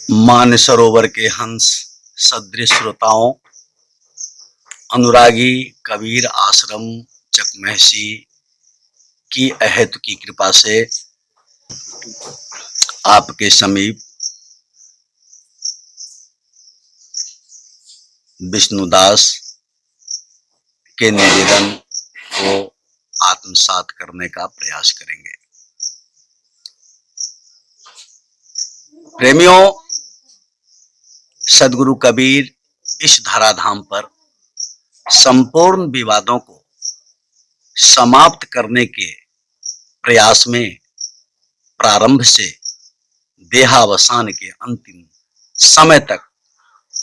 मानसरोवर के हंस सदृश श्रोताओं, अनुरागी कबीर आश्रम चकमहसी की अहेतु की कृपा से आपके समीप विष्णुदास के निवेदन को आत्मसात करने का प्रयास करेंगे। प्रेमियों, सदगुरु कबीर इस धराधाम पर संपूर्ण विवादों को समाप्त करने के प्रयास में प्रारंभ से देहावसान के अंतिम समय तक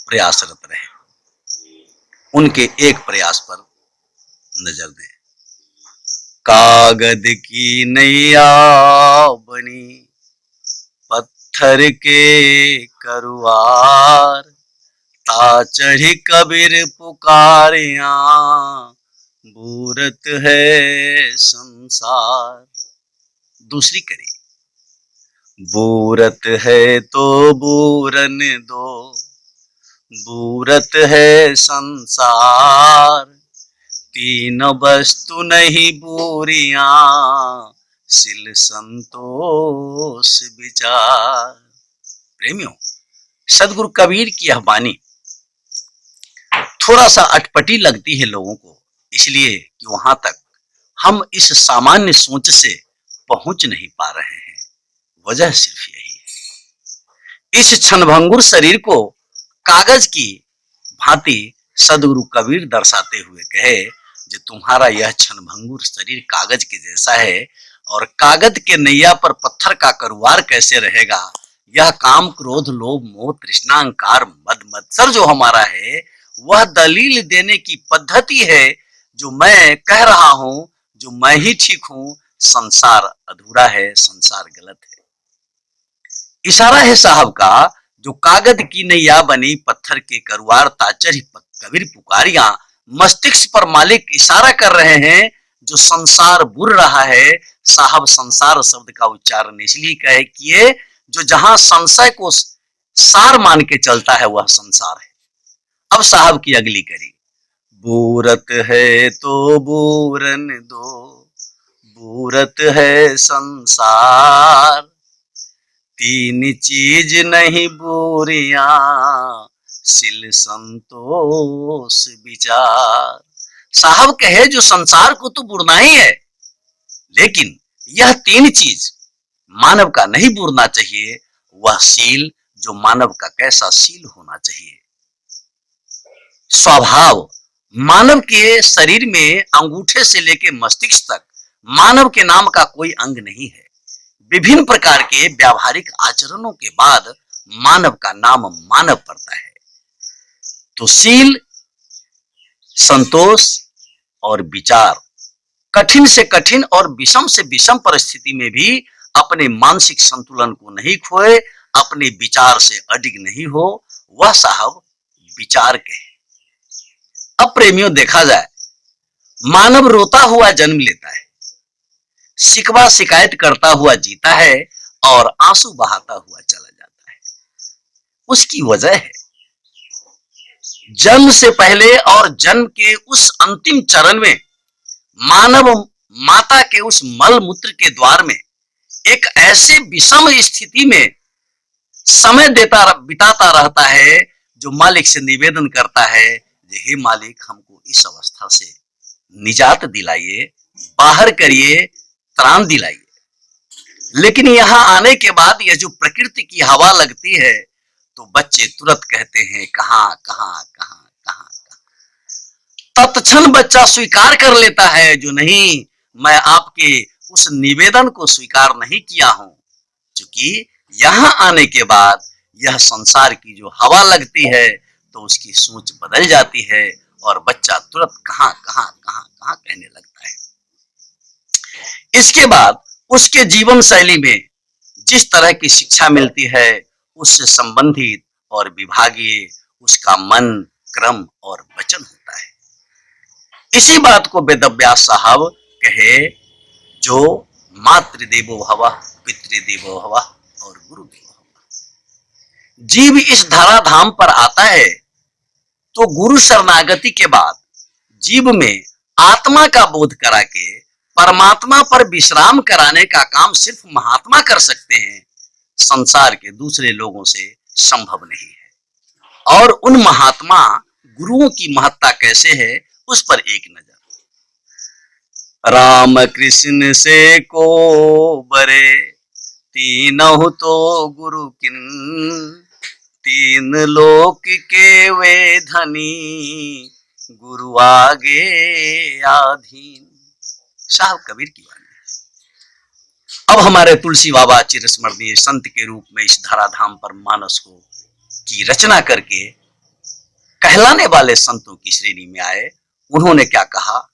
प्रयासरत रहे। उनके एक प्रयास पर नजर दें। कागज की नैया बनी पत्थर के करुआर, ता चढ़ी कबीर पुकारिया बूरत है संसार। दूसरी कड़ी, बूरत है तो बूरन दो, बूरत है संसार, तीन वस्तु नहीं बूरिया, सिल संतोष विचार। प्रेमियों, सदगुरु कबीर की यह वाणी थोड़ा सा अटपटी लगती है लोगों को, इसलिए कि वहां तक हम इस सामान्य सोच से पहुंच नहीं पा रहे हैं। वजह सिर्फ यही है, इस क्षणभंगुर शरीर को कागज की भांति सदगुरु कबीर दर्शाते हुए कहे जो तुम्हारा यह क्षणभंगुर शरीर कागज के जैसा है, और कागज के नैया पर पत्थर का करुवार कैसे रहेगा। यह काम क्रोध लोभ मोह तृष्णा अहंकार मद मत्सर जो हमारा है, वह दलील देने की पद्धति है जो मैं कह रहा हूं, जो मैं ही ठीक हूं। संसार अधूरा है, संसार गलत है। इशारा है साहब का, जो कागज की नैया बनी पत्थर के करुआर, ताचर ही कबीर पुकारिया। मस्तिष्क पर मालिक इशारा कर रहे हैं, जो संसार बुर रहा है। साहब संसार शब्द का उच्चारण इसलिए कहे किए, जो जहां संशय को सार मान के चलता है वह संसार है। अब साहब की अगली कड़ी, बूरत है तो बूरन दो, बूरत है संसार, तीन चीज नहीं बूरिया, सिल संतोष विचार। साहब कहे जो संसार को तो बुरना ही है, लेकिन यह तीन चीज मानव का नहीं बुरना चाहिए। वह सील, जो मानव का कैसा सील होना चाहिए। स्वभाव, मानव के शरीर में अंगूठे से लेकर मस्तिष्क तक मानव के नाम का कोई अंग नहीं है। विभिन्न प्रकार के व्यावहारिक आचरणों के बाद मानव का नाम मानव पड़ता है। तो सील, संतोष और विचार, कठिन से कठिन और विषम से विषम परिस्थिति में भी अपने मानसिक संतुलन को नहीं खोए, अपने विचार से अडिग नहीं हो, वह साहब विचार के है। अब प्रेमियों देखा जाए, मानव रोता हुआ जन्म लेता है, शिकवा शिकायत करता हुआ जीता है और आंसू बहाता हुआ चला जाता है। उसकी वजह है, जन्म से पहले और जन्म के उस अंतिम चरण में मानव माता के उस मल मूत्र के द्वार में एक ऐसे विषम स्थिति में समय बिताता रहता है, जो मालिक से निवेदन करता है, हे मालिक हमको इस अवस्था से निजात दिलाइए, बाहर करिए, त्राण दिलाइए। लेकिन यहां आने के बाद यह जो प्रकृति की हवा लगती है, तो बच्चे तुरंत कहते हैं कहां कहां कहां कहां। तत्क्षण बच्चा स्वीकार कर लेता है, जो नहीं, मैं आपके उस निवेदन को स्वीकार नहीं किया हूं। क्योंकि यहां आने के बाद यह संसार की जो हवा लगती है, तो उसकी सोच बदल जाती है और बच्चा तुरंत कहां कहां कहां कहां कहने लगता है। इसके बाद उसके जीवन शैली में जिस तरह की शिक्षा मिलती है, उससे संबंधित और विभागीय उसका मन, क्रम और वचन होता है। इसी बात को वेदव्यास साहब कहे, जो मातृदेवो भव, पितृदेवो भव और गुरुदेवो भव। जीव इस धराधाम पर आता है तो गुरु शरणागति के बाद जीव में आत्मा का बोध करा के परमात्मा पर विश्राम कराने का काम सिर्फ महात्मा कर सकते हैं, संसार के दूसरे लोगों से संभव नहीं है। और उन महात्मा गुरुओं की महत्ता कैसे है उस पर एक नजर। राम कृष्ण से को बरे तीनों तो गुरु किन, तीन लोक के वे धनी गुरु आगे आधीन। साहब कबीर की वाणी। अब हमारे तुलसी बाबा चिरस्मरणीय संत के रूप में इस धराधाम पर मानस को की रचना करके कहलाने वाले संतों की श्रेणी में आए। उन्होंने क्या कहा?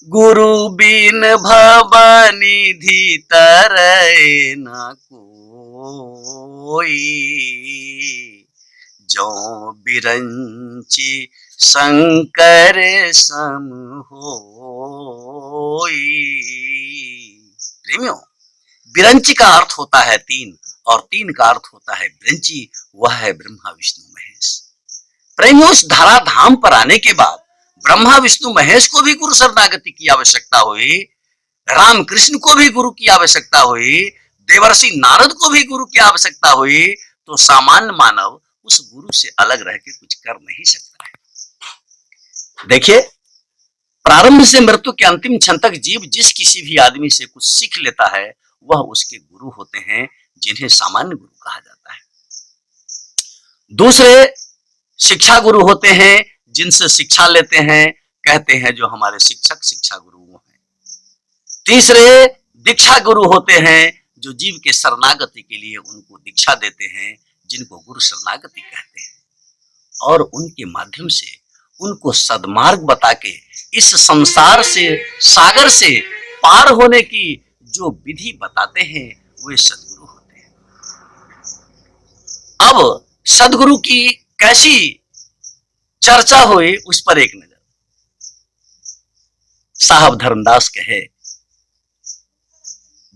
गुरु बिन भवनिधि तरय न कोई, जो बिरंची शंकर सम होई। प्रेमियों, बिरंची का अर्थ होता है तीन और तीन का अर्थ होता है बिरंची, वह है ब्रह्मा विष्णु महेश। प्रेमियों, इस धराधाम पर आने के बाद ब्रह्मा विष्णु महेश को भी गुरु शरणागति की आवश्यकता हुई, रामकृष्ण को भी गुरु की आवश्यकता हुई, देवर्षि नारद को भी गुरु की आवश्यकता हुई, तो सामान्य मानव उस गुरु से अलग रह के कुछ कर नहीं सकता है। देखिए, प्रारंभ से मृत्यु के अंतिम क्षण तक जीव जिस किसी भी आदमी से कुछ सीख लेता है वह उसके गुरु होते हैं, जिन्हें सामान्य गुरु कहा जाता है। दूसरे शिक्षा गुरु होते हैं, जिनसे शिक्षा लेते हैं, कहते हैं जो हमारे शिक्षक शिक्षा गुरु हैं। तीसरे दीक्षा गुरु होते हैं, जो जीव के शरणागति के लिए उनको दीक्षा देते हैं, जिनको गुरु शरणागति कहते हैं। और उनके माध्यम से उनको सद्मार्ग बता के इस संसार से सागर से पार होने की जो विधि बताते हैं वे सदगुरु होते हैं। अब सदगुरु की कैसी चर्चा हुई उस पर एक नजर। साहब धर्मदास कहे,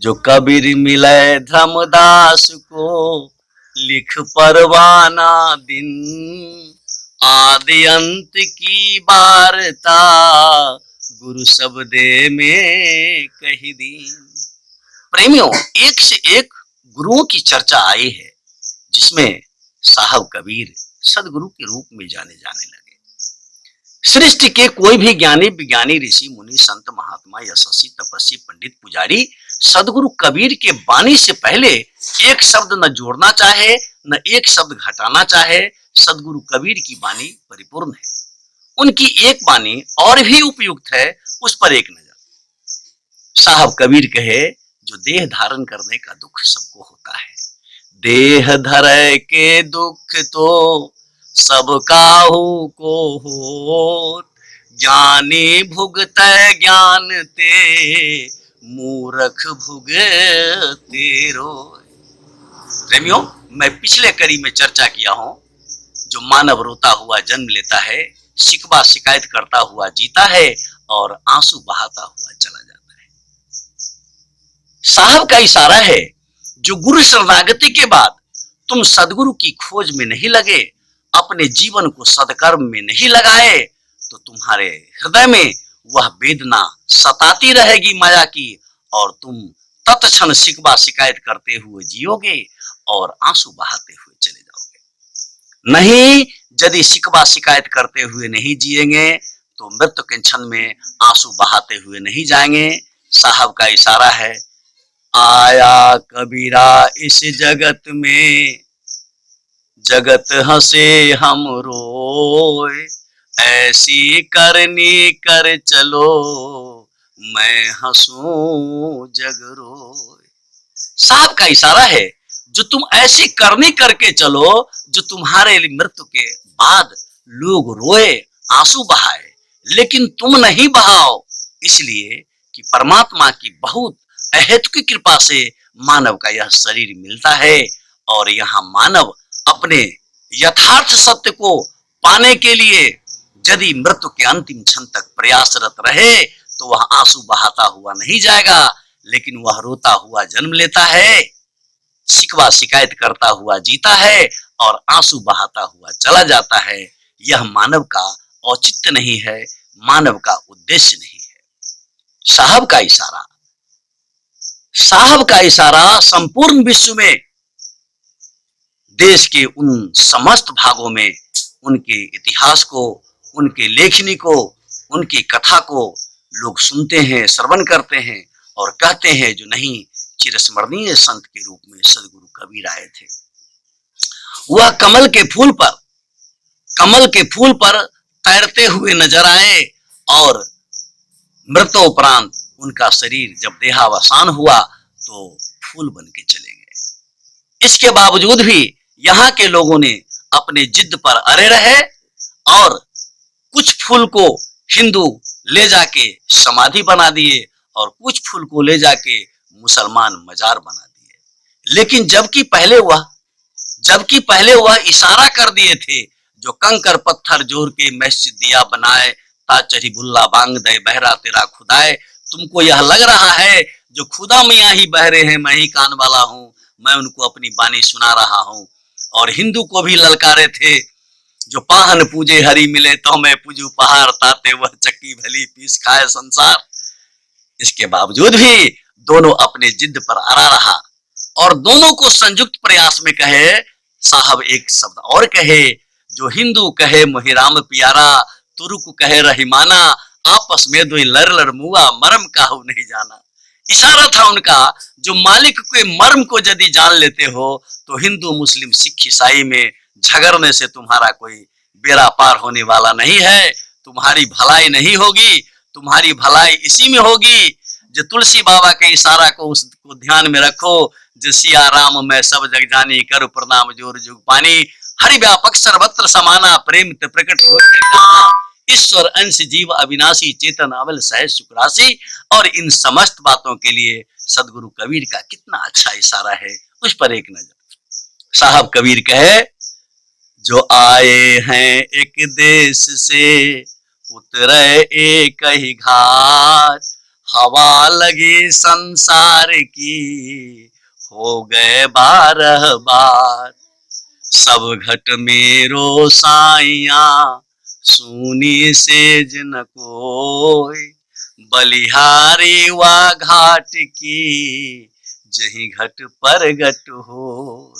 जो कबीर मिले धर्मदास को लिख परवाना दिन, आदि अंत की वार्ता गुरु शब्दे में कही दीन। प्रेमियों, एक से एक गुरुओं की चर्चा आई है, जिसमें साहब कबीर सदगुरु के रूप में जाने लगे। सृष्टि के कोई भी ज्ञानी विज्ञानी ऋषि मुनि संत महात्मा यशस्वी तपस्वी पंडित पुजारी सदगुरु कबीर के वाणी से पहले एक शब्द न जोड़ना चाहे न एक शब्द घटाना चाहे। सदगुरु कबीर की वाणी परिपूर्ण है। उनकी एक वाणी और भी उपयुक्त है, उस पर एक नजर। साहब कबीर कहे, जो देह धारण करने का दुख सबको होता है, देह धरे के दुख तो सब काहू को होत, ज्ञानी भुगत ज्ञान ते मूर्ख भुगते रोय। प्रेमियों, मैं पिछले कड़ी में चर्चा किया हूं, जो मानव रोता हुआ जन्म लेता है, शिकवा शिकायत करता हुआ जीता है और आंसू बहाता हुआ चला जाता है। साहब का इशारा है, जो गुरु शरणागति के बाद तुम सदगुरु की खोज में नहीं लगे, अपने जीवन को सदकर्म में नहीं लगाए, तो तुम्हारे हृदय में वह वेदना सताती रहेगी माया की, और तुम तत्क्षण शिकवा शिकायत करते हुए जियोगे और आंसू बहाते हुए चले जाओगे। नहीं, यदि शिकवा शिकायत करते हुए नहीं जिएंगे तो मृत्यु के क्षण में आंसू बहाते हुए नहीं जाएंगे। साहब का इशारा है, आया कबीरा इस जगत में, जगत हंसे हम रोए, ऐसी करनी कर चलो, मैं हंसूं जग रोए। साहब का इशारा है, जो तुम ऐसी करनी करके चलो जो तुम्हारे मृत्यु के बाद लोग रोए, आंसू बहाए, लेकिन तुम नहीं बहाओ, इसलिए कि परमात्मा की बहुत अहेतुकी कृपा से मानव का यह शरीर मिलता है, और यहाँ मानव अपने यथार्थ सत्य को पाने के लिए यदि मृत्यु के अंतिम क्षण तक प्रयासरत रहे तो वह आंसू बहाता हुआ नहीं जाएगा, लेकिन वह रोता हुआ जन्म लेता है, शिकवा शिकायत करता हुआ जीता है और आंसू बहाता हुआ चला जाता है। यह मानव का औचित्य नहीं है, मानव का उद्देश्य नहीं है। साहब का इशारा, साहब का इशारा संपूर्ण विश्व में, देश के उन समस्त भागों में उनके इतिहास को, उनके लेखनी को, उनकी कथा को लोग सुनते हैं, श्रवण करते हैं और कहते हैं जो नहीं, चिरस्मरणीय संत के रूप में सदगुरु कबीर आए थे। वह कमल के फूल पर तैरते हुए नजर आए और मृत्योपरांत उनका शरीर जब देहावसान हुआ तो फूल बन के चले गए। इसके बावजूद भी यहाँ के लोगों ने अपने जिद पर अड़े रहे और कुछ फूल को हिंदू ले जाके समाधि बना दिए और कुछ फूल को ले जाके मुसलमान मजार बना दिए। लेकिन जबकि पहले वह इशारा कर दिए थे, जो कंकर पत्थर जोड़ के मस्जिद दिया बनाए, ताचरी बुल्ला बांग दे बहरा तेरा खुदाए। तुमको यह लग रहा है जो खुदा मियाँ ही बहरे हैं, मैं ही कान वाला हूँ, मैं उनको अपनी बानी सुना रहा हूँ। और हिंदू को भी ललकारे थे, जो पाहन पूजे हरि मिले तो मैं पूजू पहाड़, ताते वह चक्की भली पीस खाए संसार। इसके बावजूद भी दोनों अपने जिद पर अड़ा रहा और दोनों को संयुक्त प्रयास में कहे, साहब एक शब्द और कहे, जो हिंदू कहे मोहि राम प्यारा, तुर्क कहे रहीमाना, आपस में दो लड़ मुआ, मरम काहू नहीं जाना। इशारा था उनका, जो मालिक के मर्म को यदि जान लेते हो तो हिंदू मुस्लिम सिख ईसाई में झगड़ने से तुम्हारा कोई बेड़ा पार होने वाला नहीं है, तुम्हारी भलाई नहीं होगी, तुम्हारी भलाई इसी में होगी। जो तुलसी बाबा के इशारा को उसको ध्यान में रखो, जो सिया राम मैं सब जग जानी, कर प्रणाम जोर जुग पानी, हरि व्यापक सर्वत्र समाना, प्रेम ते प्रकट हो ईश्वर अंश जीव अविनाशी, चेतन अवल सहज सुखराशि। और इन समस्त बातों के लिए सदगुरु कबीर का कितना अच्छा इशारा है, उस पर एक नजर। साहब कबीर कहे, जो आए हैं एक देश से उतरे एक ही घाट, हवा लगी संसार की हो गए 12 बार, सब घट मेरो साइया सुनी सेज न कोई, बलिहारी वा घाट की जही घट पर गट हो।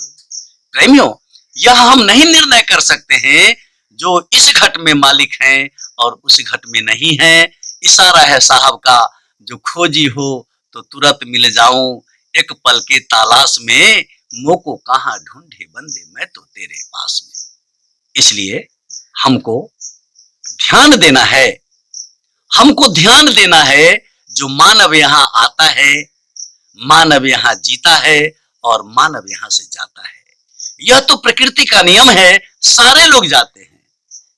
प्रेमियों, यह हम नहीं निर्णय कर सकते हैं जो इस घट में मालिक हैं और उस घट में नहीं है। इशारा है साहब का, जो खोजी हो तो तुरंत मिल जाऊं, एक पल के तलाश में मोको कहां ढूंढे बंदे मैं तो तेरे पास में। इसलिए हमको ध्यान देना है, जो मानव यहाँ आता है, मानव यहाँ जीता है और मानव यहाँ से जाता है। यह तो प्रकृति का नियम है, सारे लोग जाते हैं,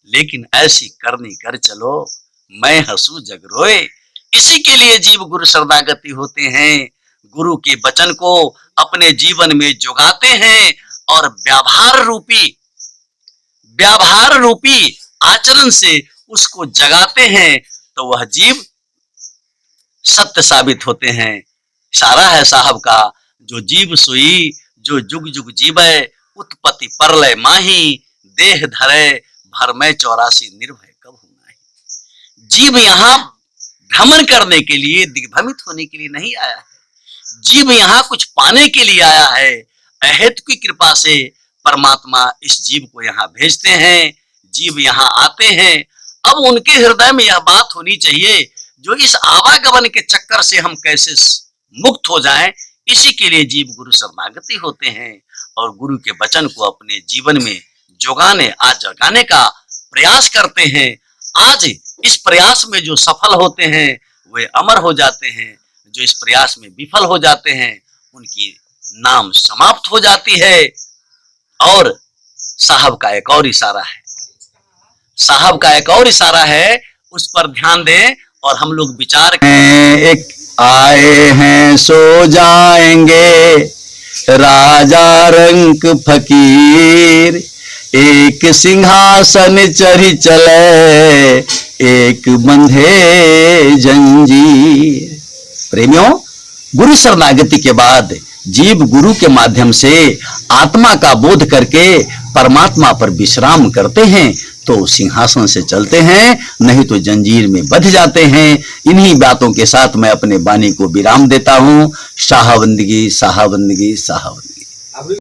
लेकिन ऐसी करनी कर चलो मैं हंसू जग रोए। इसी के लिए जीव गुरु शरणागति होते हैं, गुरु के वचन को अपने जीवन में जोगाते हैं और व्यावहार रूपी आचरण से उसको जगाते हैं, तो वह जीव सत्य साबित होते हैं। इशारा है साहब का, जो जीव सोई जो जुग जुग जीवे, उत्पत्ति परलय माही, देह धरे भरमय 84 निर्भय कब होना है। जीव यहाँ भ्रमण करने के लिए, दिग्भ्रमित होने के लिए नहीं आया है, जीव यहाँ कुछ पाने के लिए आया है। अहेतु की कृपा से परमात्मा इस जीव को यहाँ भेजते हैं, जीव यहाँ आते हैं। अब उनके हृदय में यह बात होनी चाहिए, जो इस आवागमन के चक्कर से हम कैसे मुक्त हो जाएं, इसी के लिए जीव गुरु शरणागति होते हैं और गुरु के वचन को अपने जीवन में जगाने का प्रयास करते हैं। आज इस प्रयास में जो सफल होते हैं वे अमर हो जाते हैं, जो इस प्रयास में विफल हो जाते हैं उनकी नाम समाप्त हो जाती है। और साहब का एक और इशारा है, उस पर ध्यान दें और हम लोग विचार करें। एक आए हैं सो जाएंगे राजा रंक फकीर, एक सिंहासन चढ़ी चले एक बंधे जंजीर। प्रेमियों, गुरु शरणागति के बाद जीव गुरु के माध्यम से आत्मा का बोध करके परमात्मा पर विश्राम करते हैं तो सिंहासन से चलते हैं, नहीं तो जंजीर में बंध जाते हैं। इन्हीं बातों के साथ मैं अपने वाणी को विराम देता हूं। शाहबंदगी, शाहबंदगी, शाहबंदगी।